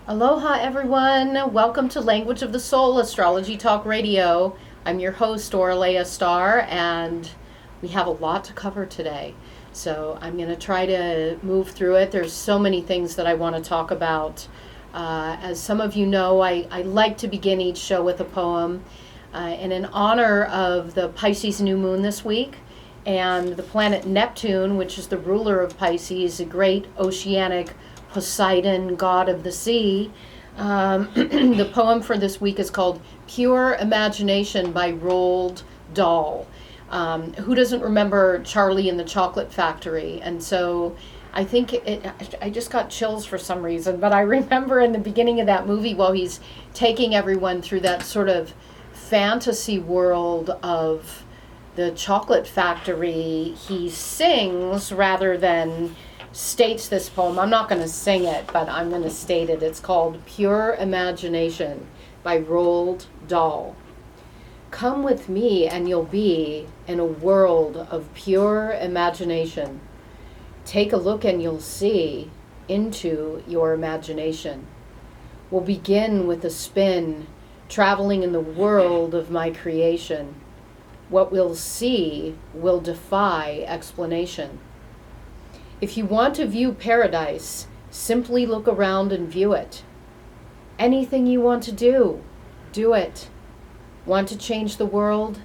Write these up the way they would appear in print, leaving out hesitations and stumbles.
Aloha, everyone. Welcome to Language of the Soul Astrology Talk Radio. I'm your host, Oralea Star, and we have a lot to cover today. So I'm going to try to move through it. There's so many things that I want to talk about. As some of you know, I like to begin each show with a poem. And in honor of the Pisces new moon this week, and the planet Neptune, which is the ruler of Pisces, a great oceanic Poseidon, god of the sea. The poem for this week is called Pure Imagination by Roald Dahl. Who doesn't remember Charlie and the Chocolate Factory? And so I think I just got chills for some reason, but I remember in the beginning of that movie while he's taking everyone through that sort of fantasy world of the chocolate factory, he sings rather than states this poem. I'm not going to sing it, but I'm going to state it. It's called Pure Imagination by Roald Dahl. Come with me and you'll be in a world of pure imagination. Take a look and you'll see into your imagination. We'll begin with a spin, traveling in the world of my creation. What we'll see will defy explanation. If you want to view paradise, simply look around and view it. Anything you want to do it. Want to change the world?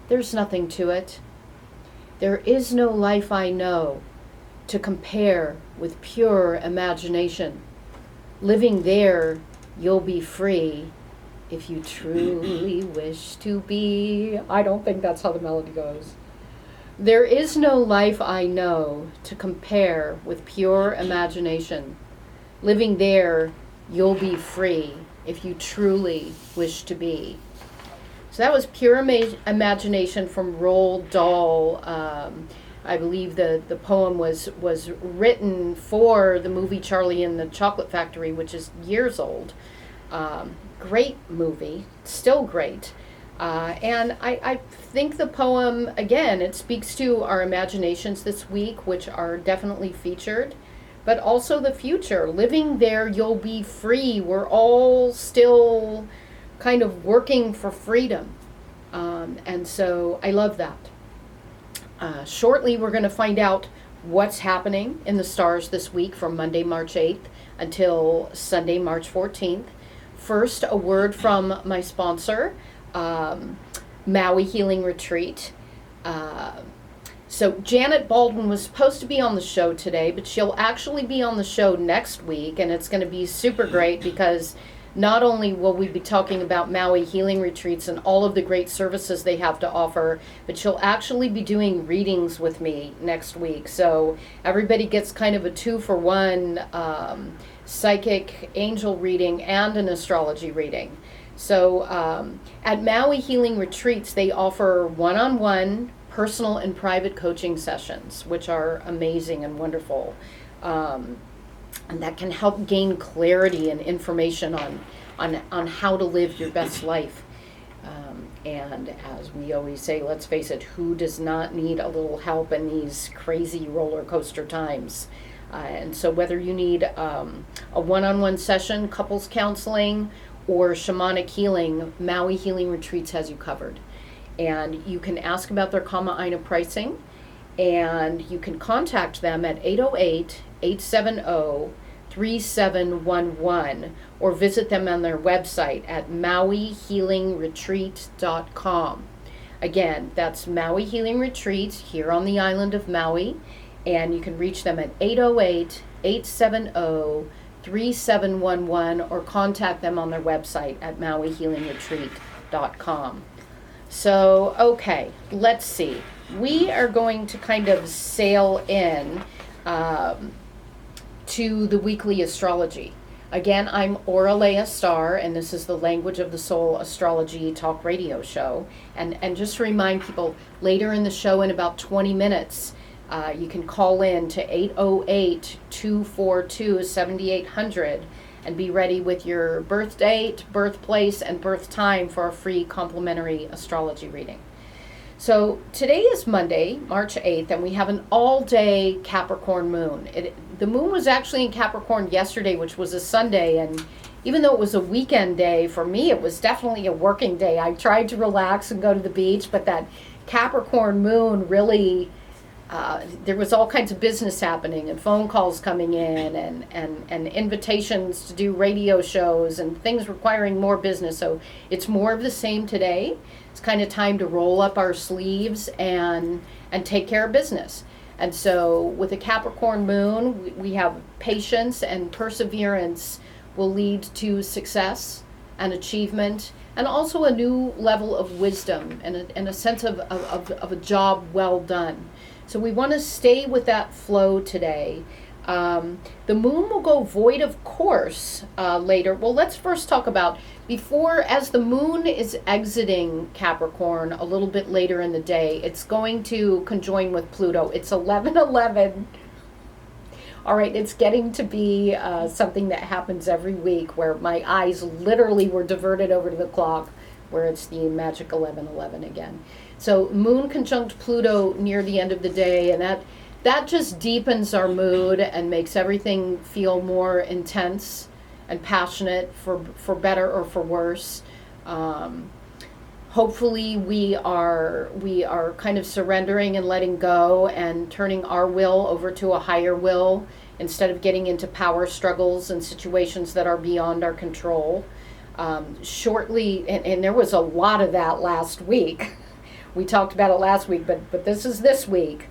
There's nothing to it. There is no life I know to compare with pure imagination. Living there, you'll be free if you truly wish to be. I don't think that's how the melody goes. There is no life I know to compare with pure imagination. Living there, you'll be free if you truly wish to be. So that was Pure Imagination from Roald Dahl. I believe the poem was written for the movie Charlie and the Chocolate Factory, which is years old. Great movie, still great. And I think the poem, again, it speaks to our imaginations this week, which are definitely featured, but also the future. Living there, you'll be free. We're all still kind of working for freedom. And so I love that. Shortly, we're going to find out what's happening in the stars this week from Monday, March 8th until Sunday, March 14th. First, a word from my sponsor, Maui Healing Retreat. So Janet Baldwin was supposed to be on the show today, but she'll actually be on the show next week, and it's going to be super great because not only will we be talking about Maui Healing Retreats and all of the great services they have to offer, but she'll actually be doing readings with me next week. So everybody gets kind of a 2-for-1 psychic angel reading and an astrology reading. So at Maui Healing Retreats, they offer one-on-one personal and private coaching sessions, which are amazing and wonderful. And that can help gain clarity and information on how to live your best life. And as we always say, let's face it, who does not need a little help in these crazy roller coaster times? And so whether you need a one-on-one session, couples counseling, or shamanic healing, Maui Healing Retreats has you covered. And you can ask about their Kama Aina pricing, and you can contact them at 808-870-3711 or visit them on their website at mauihealingretreat.com. Again, that's Maui Healing Retreats here on the island of Maui, and you can reach them at 808-870-3711 or contact them on their website at mauihealingretreat.com. So, okay, let's see. We are going to kind of sail in to the weekly astrology. Again, I'm Oralea Star, and this is the Language of the Soul Astrology Talk Radio show. And just to remind people, later in the show, in about 20 minutes, you can call in to 808-242-7800 and be ready with your birth date, birthplace, and birth time for a free complimentary astrology reading. So today is Monday, March 8th, and we have an all-day Capricorn moon. The moon was actually in Capricorn yesterday, which was a Sunday, and even though it was a weekend day, for me it was definitely a working day. I tried to relax and go to the beach, but that Capricorn moon really, there was all kinds of business happening and phone calls coming in and invitations to do radio shows and things requiring more business. So it's more of the same today. It's kind of time to roll up our sleeves and take care of business. And so with a Capricorn moon, we have patience and perseverance will lead to success and achievement, and also a new level of wisdom and a sense of a job well done. So we want to stay with that flow today. The moon will go void of course later. Well, let's first talk about as the moon is exiting Capricorn a little bit later in the day, it's going to conjoin with Pluto. It's 11:11. All right, it's getting to be something that happens every week where my eyes literally were diverted over to the clock where it's the magic 11:11 again. So moon conjunct Pluto near the end of the day, and that just deepens our mood and makes everything feel more intense and passionate for better or for worse. Hopefully we are kind of surrendering and letting go and turning our will over to a higher will instead of getting into power struggles and situations that are beyond our control. Shortly, and there was a lot of that last week. We talked about it last week, but this is this week.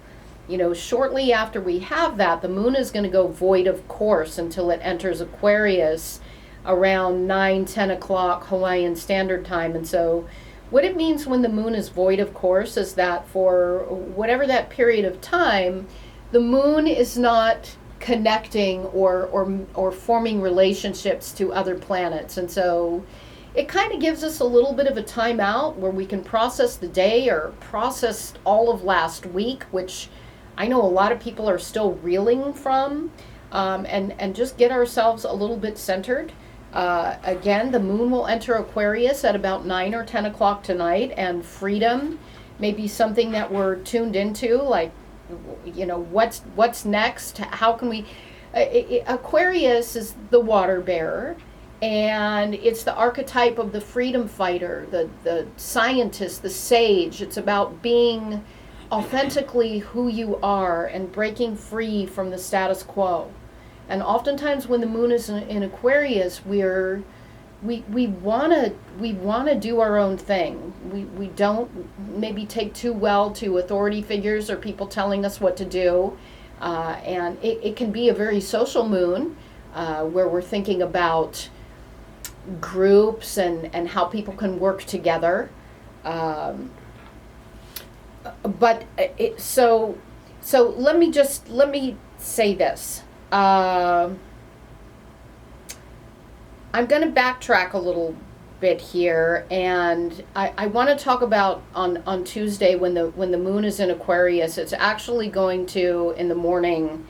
Shortly after we have that, the moon is going to go void of course until it enters Aquarius around 9-10 o'clock Hawaiian Standard Time. And so what it means when the moon is void of course is that for whatever that period of time, the moon is not connecting or forming relationships to other planets. And so it kind of gives us a little bit of a timeout where we can process the day or process all of last week, which I know a lot of people are still reeling from, and just get ourselves a little bit centered. Again, the moon will enter Aquarius at about 9 or 10 o'clock tonight, and freedom may be something that we're tuned into, like, what's next? How can we... Aquarius is the water bearer, and it's the archetype of the freedom fighter, the scientist, the sage. It's about being authentically who you are and breaking free from the status quo. And oftentimes when the moon is in Aquarius, we want to do our own thing. We don't maybe take too well to authority figures or people telling us what to do. And it can be a very social moon where we're thinking about groups and how people can work together. But so let me say this. I'm going to backtrack a little bit here, and I want to talk about on Tuesday when the moon is in Aquarius. It's actually going to, in the morning,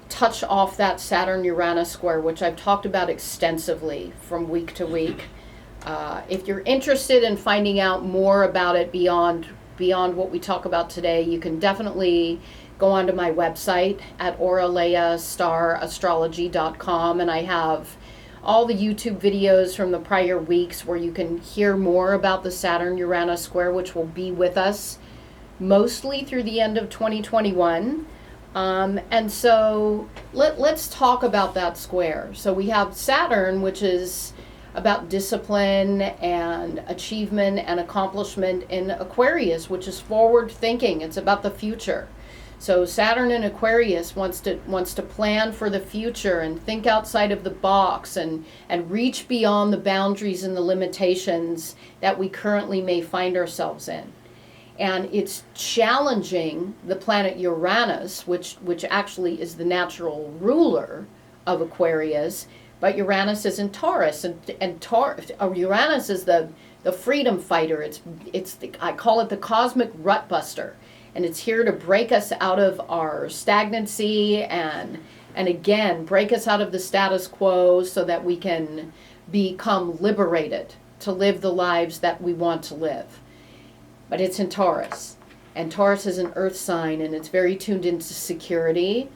touch off that Saturn-Uranus square, which I've talked about extensively from week to week. If you're interested in finding out more about it beyond what we talk about today, you can definitely go onto my website at astrology.com, and I have all the YouTube videos from the prior weeks where you can hear more about the Saturn-Uranus square, which will be with us mostly through the end of 2021. And so let's talk about that square. So we have Saturn, which is about discipline and achievement and accomplishment, in Aquarius, which is forward thinking. It's about the future. So Saturn in Aquarius wants to plan for the future and think outside of the box and reach beyond the boundaries and the limitations that we currently may find ourselves in. And it's challenging the planet Uranus, which actually is the natural ruler of Aquarius. But Uranus is in Taurus, and Uranus is the freedom fighter. I call it the cosmic rut buster, and it's here to break us out of our stagnancy and again break us out of the status quo so that we can become liberated to live the lives that we want to live. but it's in Taurus. And Taurus is an earth sign, and it's very tuned into security.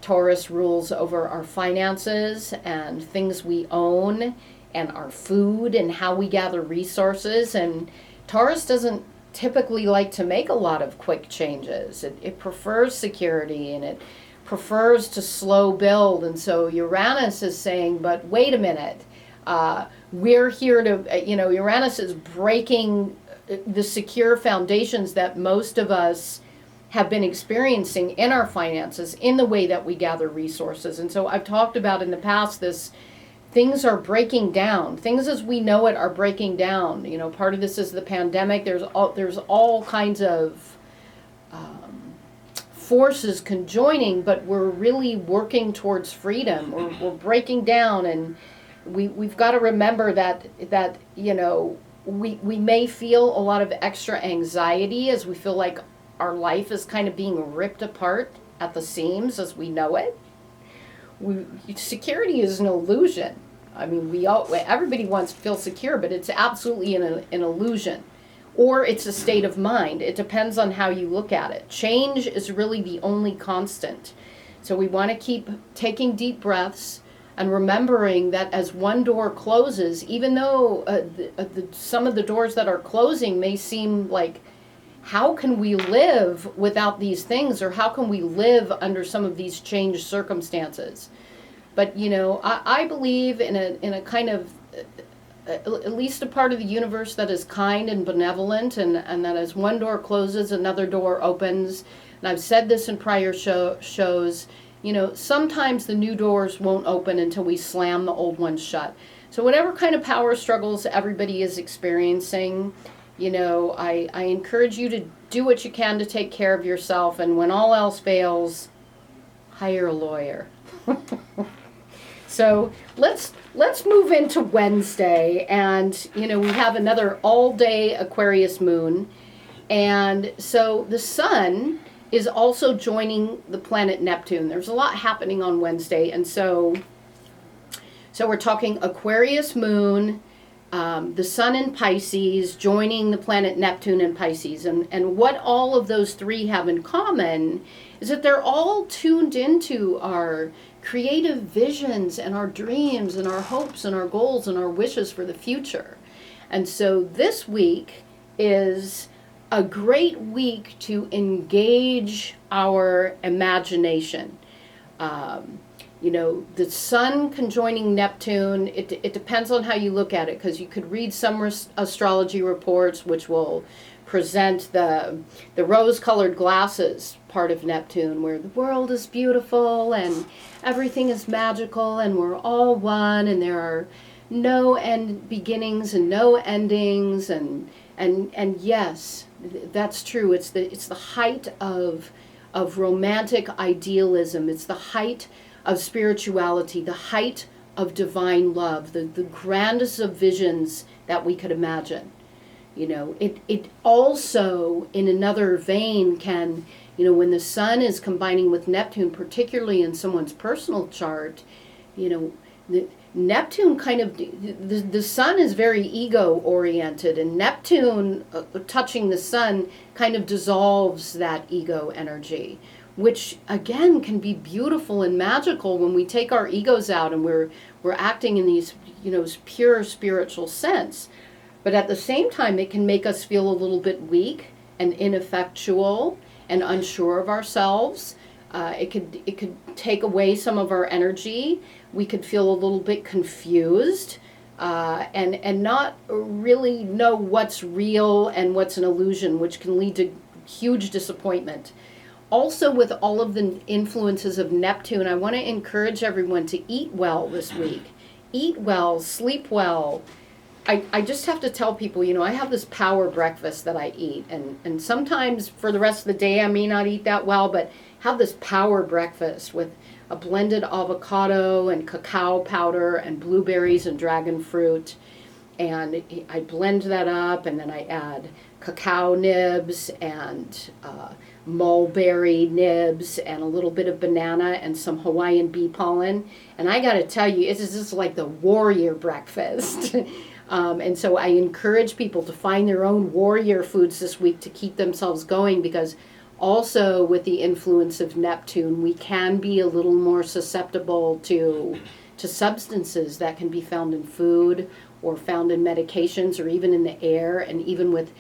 Taurus rules over our finances and things we own and our food and how we gather resources. And Taurus doesn't typically like to make a lot of quick changes. It prefers security, and it prefers to slow build. And so Uranus is saying, but wait a minute, we're here to, Uranus is breaking the secure foundations that most of us have been experiencing in our finances, in the way that we gather resources. And so I've talked about in the past this, things are breaking down. Things as we know it are breaking down. Part of this is the pandemic. There's all kinds of forces conjoining, but we're really working towards freedom. We're breaking down, and we've got to remember that we may feel a lot of extra anxiety as we feel like our life is kind of being ripped apart at the seams as we know it. Security is an illusion. I mean, everybody wants to feel secure, but it's absolutely an illusion. Or it's a state of mind. It depends on how you look at it. Change is really the only constant. So we want to keep taking deep breaths and remembering that as one door closes, even though some of the doors that are closing may seem like, how can we live without these things, or how can we live under some of these changed circumstances? But I believe in a kind of at least a part of the universe that is kind and benevolent, and that as one door closes, another door opens. And I've said this in prior shows. Sometimes the new doors won't open until we slam the old ones shut. So whatever kind of power struggles everybody is experiencing, I encourage you to do what you can to take care of yourself. And when all else fails, hire a lawyer. So let's move into Wednesday. And, we have another all-day Aquarius moon. And so the sun is also joining the planet Neptune. There's a lot happening on Wednesday. And so we're talking Aquarius moon, the sun in Pisces, joining the planet Neptune in Pisces. And what all of those three have in common is that they're all tuned into our creative visions and our dreams and our hopes and our goals and our wishes for the future. And so this week is a great week to engage our imagination. The sun conjoining Neptune, it depends on how you look at it, because you could read some astrology reports which will present the rose-colored glasses part of Neptune, where the world is beautiful and everything is magical and we're all one and there are no end beginnings and no endings, and yes, that's true. It's the height of romantic idealism. It's the height of spirituality, the height of divine love, the grandest of visions that we could imagine. It also, in another vein, can, when the sun is combining with Neptune, particularly in someone's personal chart, the Neptune the sun is very ego-oriented, and Neptune touching the sun kind of dissolves that ego energy, which again can be beautiful and magical when we take our egos out and we're acting in these, pure spiritual sense. But at the same time, it can make us feel a little bit weak and ineffectual and unsure of ourselves. It could take away some of our energy. We could feel a little bit confused and not really know what's real and what's an illusion, which can lead to huge disappointment. Also, with all of the influences of Neptune, I want to encourage everyone to eat well this week. Eat well, sleep well. I just have to tell people, I have this power breakfast that I eat. And sometimes for the rest of the day, I may not eat that well, but have this power breakfast with a blended avocado and cacao powder and blueberries and dragon fruit. And I blend that up, and then I add cacao nibs and mulberry nibs and a little bit of banana and some Hawaiian bee pollen. And I got to tell you, it's just like the warrior breakfast. And so I encourage people to find their own warrior foods this week to keep themselves going, because also with the influence of Neptune, we can be a little more susceptible to substances that can be found in food or found in medications or even in the air. And even with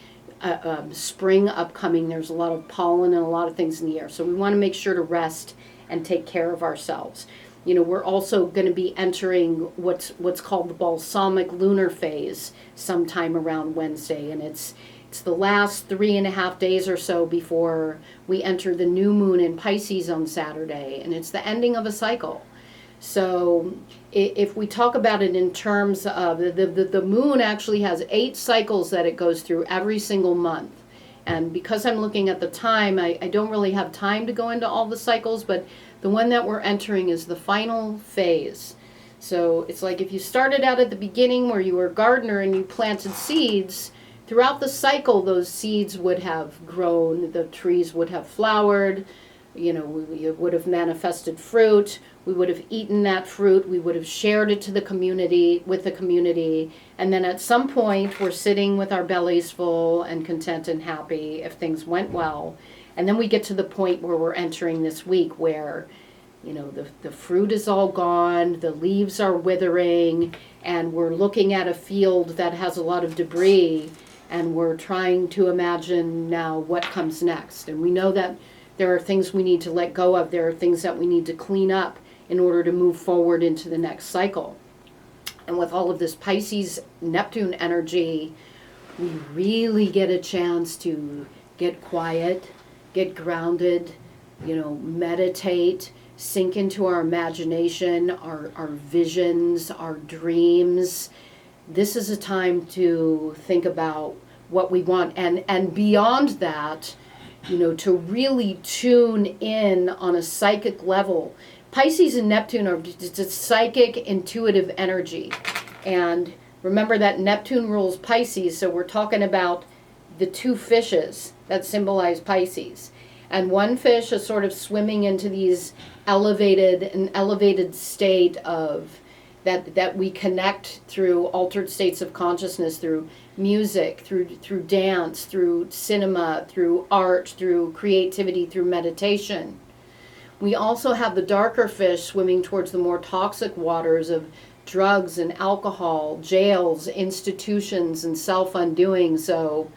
spring upcoming, there's a lot of pollen and a lot of things in the air. So we want to make sure to rest and take care of ourselves. You know, we're also going to be entering what's called the Balsamic lunar phase sometime around Wednesday, and it's the last 3.5 days or so before we enter the new moon in Pisces on Saturday, and it's the ending of a cycle. So if we talk about it in terms of the moon actually has 8 cycles that it goes through every single month. And because I'm looking at the time, I don't really have time to go into all the cycles, but the one that we're entering is the final phase. So it's like if you started out at the beginning where you were a gardener and you planted seeds, throughout the cycle those seeds would have grown, the trees would have flowered, you know, we would have manifested fruit, we would have eaten that fruit, we would have shared it to the community, with the community, and then at some point we're sitting with our bellies full and content and happy if things went well. And then we get to the point where we're entering this week where, you know, the fruit is all gone, the leaves are withering, and we're looking at a field that has a lot of debris, and we're trying to imagine now what comes next. And we know that there are things we need to let go of, there are things that we need to clean up in order to move forward into the next cycle. And with all of this Pisces Neptune energy, we really get a chance to get quiet, get grounded, you know, meditate, sink into our imagination, our visions, our dreams. This is a time to think about what we want. And beyond that, you know, to really tune in on a psychic level. Pisces and Neptune are just a psychic, intuitive energy. And remember that Neptune rules Pisces, so we're talking about the 2 fishes that symbolize Pisces. And one fish is sort of swimming into these an elevated state of that we connect through altered states of consciousness, through music, through dance, through cinema, through art, through creativity, through meditation. We also have the darker fish swimming towards the more toxic waters of drugs and alcohol, jails, institutions, and self-undoing. So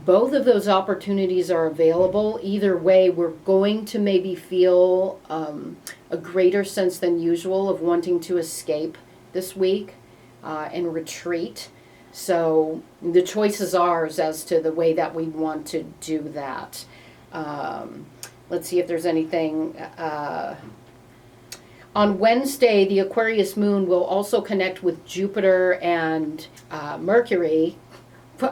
both of those opportunities are available. Either way, we're going to maybe feel a greater sense than usual of wanting to escape this week and retreat. So the choice is ours as to the way that we want to do that. Let's see if there's anything. On Wednesday, the Aquarius moon will also connect with Jupiter and Mercury.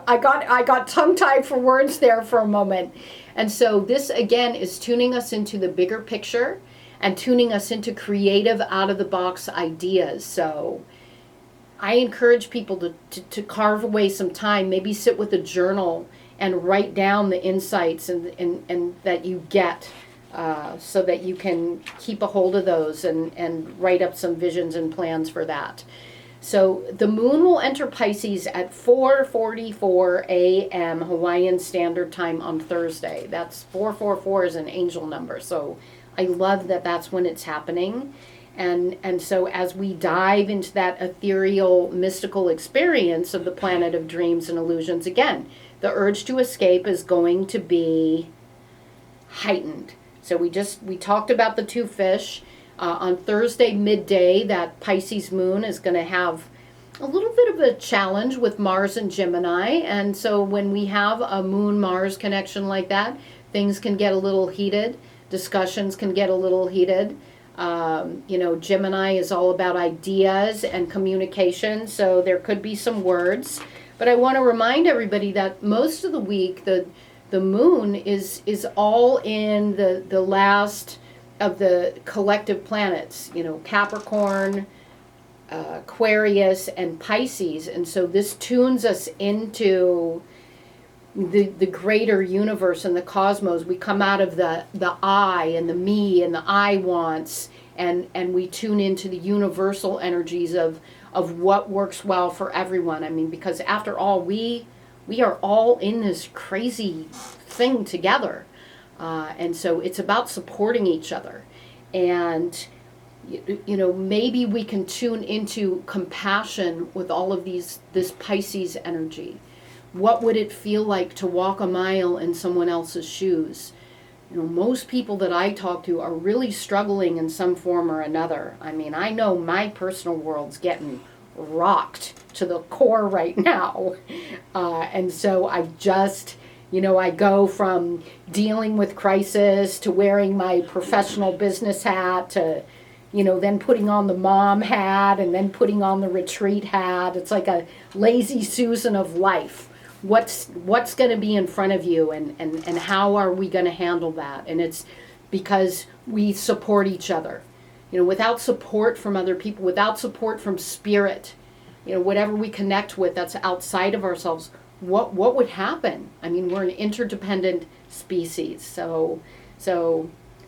I got tongue-tied for words there for a moment. And so this, again, is tuning us into the bigger picture and tuning us into creative, out-of-the-box ideas. So I encourage people to carve away some time, maybe sit with a journal and write down the insights and that you get so that you can keep a hold of those and write up some visions and plans for that. So the moon will enter Pisces at 4:44 a.m. Hawaiian Standard Time on Thursday. That's 444 is an angel number. So I love that that's when it's happening. And so as we dive into that ethereal, mystical experience of the planet of dreams and illusions, again, the urge to escape is going to be heightened. So we talked about the 2 fish. On Thursday midday, that Pisces moon is going to have a little bit of a challenge with Mars and Gemini. And so when we have a moon-Mars connection like that, things can get a little heated. Discussions can get a little heated. Gemini is all about ideas and communication, so there could be some words. But I want to remind everybody that most of the week, the moon is all in the last of the collective planets, Capricorn, Aquarius, and Pisces. And so this tunes us into the greater universe and the cosmos. We come out of the I and the me and the I wants and we tune into the universal energies of what works well for everyone. I mean, because after all, we are all in this crazy thing together. And so it's about supporting each other. And, maybe we can tune into compassion with all of this Pisces energy. What would it feel like to walk a mile in someone else's shoes? Most people that I talk to are really struggling in some form or another. I mean, I know my personal world's getting rocked to the core right now. And so I just, I go from dealing with crisis to wearing my professional business hat to, then putting on the mom hat and then putting on the retreat hat. It's like a lazy Susan of life. What's going to be in front of you, and how are we going to handle that? And it's because we support each other. Without support from other people, without support from spirit, whatever we connect with that's outside of ourselves, what would happen? I mean, we're an interdependent species. So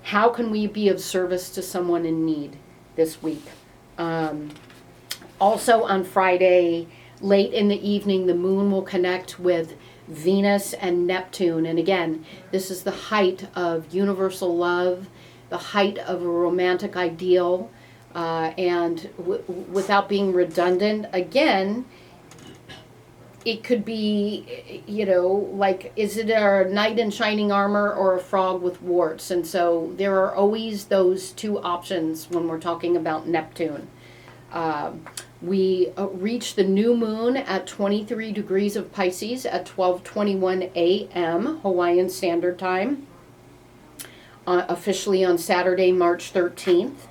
how can we be of service to someone in need this week? Also on Friday, late in the evening, the moon will connect with Venus and Neptune. And again, this is the height of universal love, the height of a romantic ideal. And without being redundant, again, it could be, like, is it a knight in shining armor or a frog with warts? And so there are always those two options when we're talking about Neptune. We reach the new moon at 23 degrees of Pisces at 12:21 a.m. Hawaiian Standard Time, officially on Saturday, March 13th.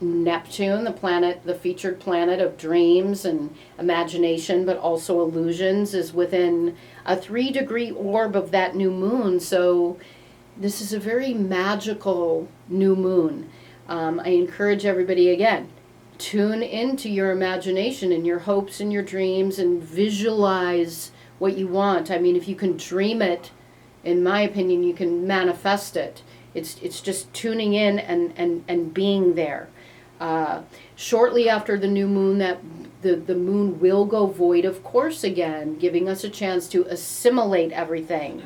Neptune, the featured planet of dreams and imagination, but also illusions, is within a 3-degree orb of that new moon. So this is a very magical new moon. I encourage everybody, again, tune into your imagination and your hopes and your dreams and visualize what you want. I mean, if you can dream it, in my opinion, you can manifest it. It's just tuning in and being there. Shortly after the new moon, that the moon will go void, of course, again, giving us a chance to assimilate everything.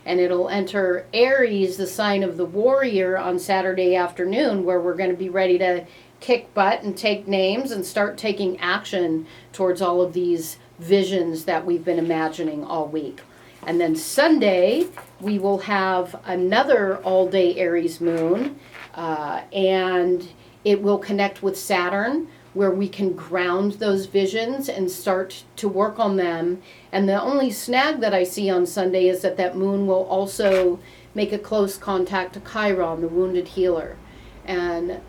And it'll enter Aries, the sign of the warrior, on Saturday afternoon, where we're going to be ready to kick butt and take names and start taking action towards all of these visions that we've been imagining all week. And then Sunday, we will have another all-day Aries moon, and it will connect with Saturn, where we can ground those visions and start to work on them. And the only snag that I see on Sunday is that moon will also make a close contact to Chiron, the wounded healer. And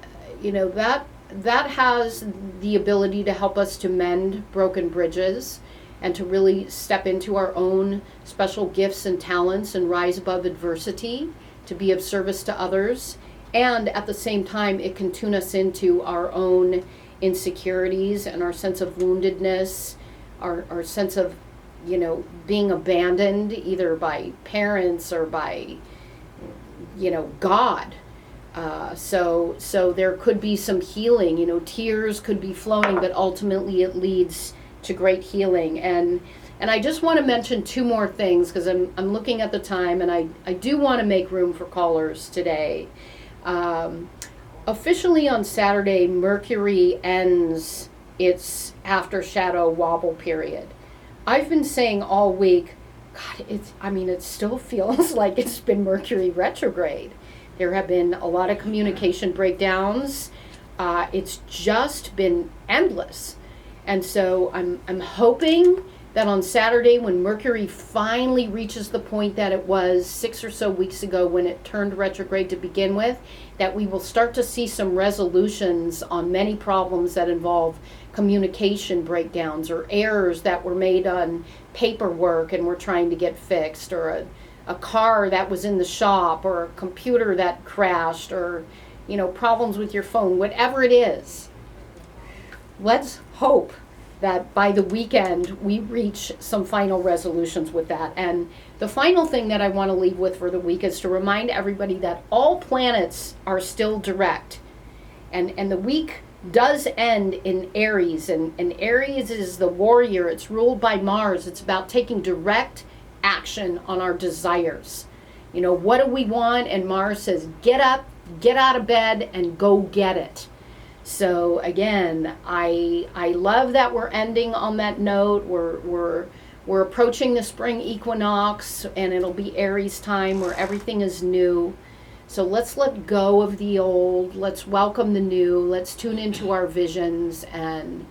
that has the ability to help us to mend broken bridges and to really step into our own special gifts and talents and rise above adversity, to be of service to others. And at the same time, it can tune us into our own insecurities and our sense of woundedness, our sense of, being abandoned either by parents or by, God. So there could be some healing, tears could be flowing, but ultimately it leads to great healing. And I just want to mention two more things, because I'm looking at the time, and I do want to make room for callers today. Officially on Saturday, Mercury ends its after shadow wobble period. I've been saying all week, God, it still feels like it's been Mercury retrograde. There have been a lot of communication breakdowns. It's just been endless. And so I'm hoping that on Saturday, when Mercury finally reaches the point that it was 6 or so weeks ago when it turned retrograde to begin with, that we will start to see some resolutions on many problems that involve communication breakdowns or errors that were made on paperwork and we're trying to get fixed, or a car that was in the shop, or a computer that crashed, or problems with your phone, whatever it is. Let's hope that by the weekend we reach some final resolutions with that. And the final thing that I want to leave with for the week is to remind everybody that all planets are still direct. And the week does end in Aries, and Aries is the warrior. It's ruled by Mars. It's about taking direct action on our desires. You know, what do we want? And Mars says, get up, get out of bed, and go get it. So again, I love that we're ending on that note. We're approaching the spring equinox, and it'll be Aries time where everything is new. So let's let go of the old. Let's welcome the new. Let's tune into our visions and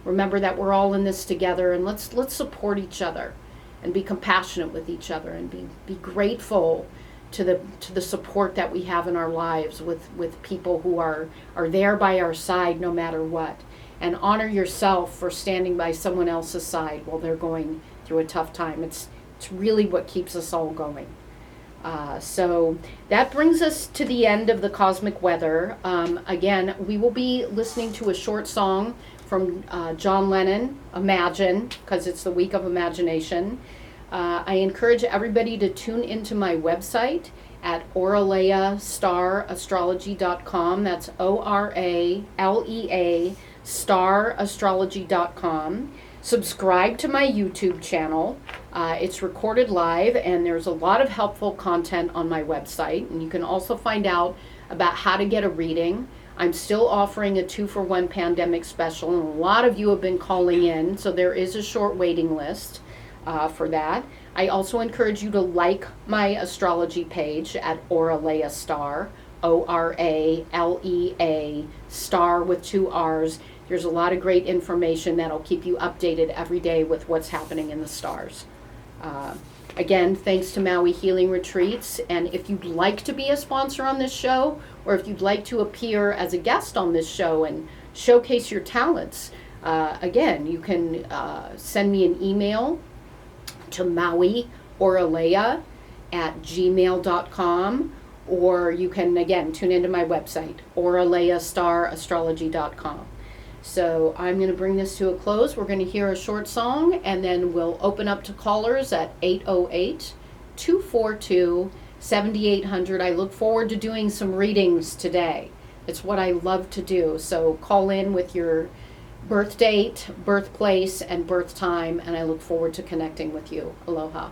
remember that we're all in this together. And let's support each other and be compassionate with each other and be grateful to the support that we have in our lives with people who are there by our side no matter what. And honor yourself for standing by someone else's side while they're going through a tough time. It's really what keeps us all going. So that brings us to the end of the cosmic weather. Again, we will be listening to a short song from John Lennon, Imagine, because it's the week of imagination. I encourage everybody to tune into my website at oraleastar.astrology.com. That's ORALEA starastrology.com. Subscribe to my YouTube channel. It's recorded live, and there's a lot of helpful content on my website. And you can also find out about how to get a reading. I'm still offering a 2-for-1 pandemic special, and a lot of you have been calling in, so there is a short waiting list for that. I also encourage you to like my astrology page at Oralea Star, ORALEA, star with 2 R's. There's a lot of great information that'll keep you updated every day with what's happening in the stars. Again, thanks to Maui Healing Retreats. And if you'd like to be a sponsor on this show, or if you'd like to appear as a guest on this show and showcase your talents, again, you can send me an email to mauioralea@gmail.com, or you can, again, tune into my website, oraleastarastrology.com. So I'm going to bring this to a close. We're going to hear a short song, and then we'll open up to callers at 808-242-7800. I look forward to doing some readings today. It's what I love to do. So call in with your birth date, birthplace, and birth time, and I look forward to connecting with you. Aloha.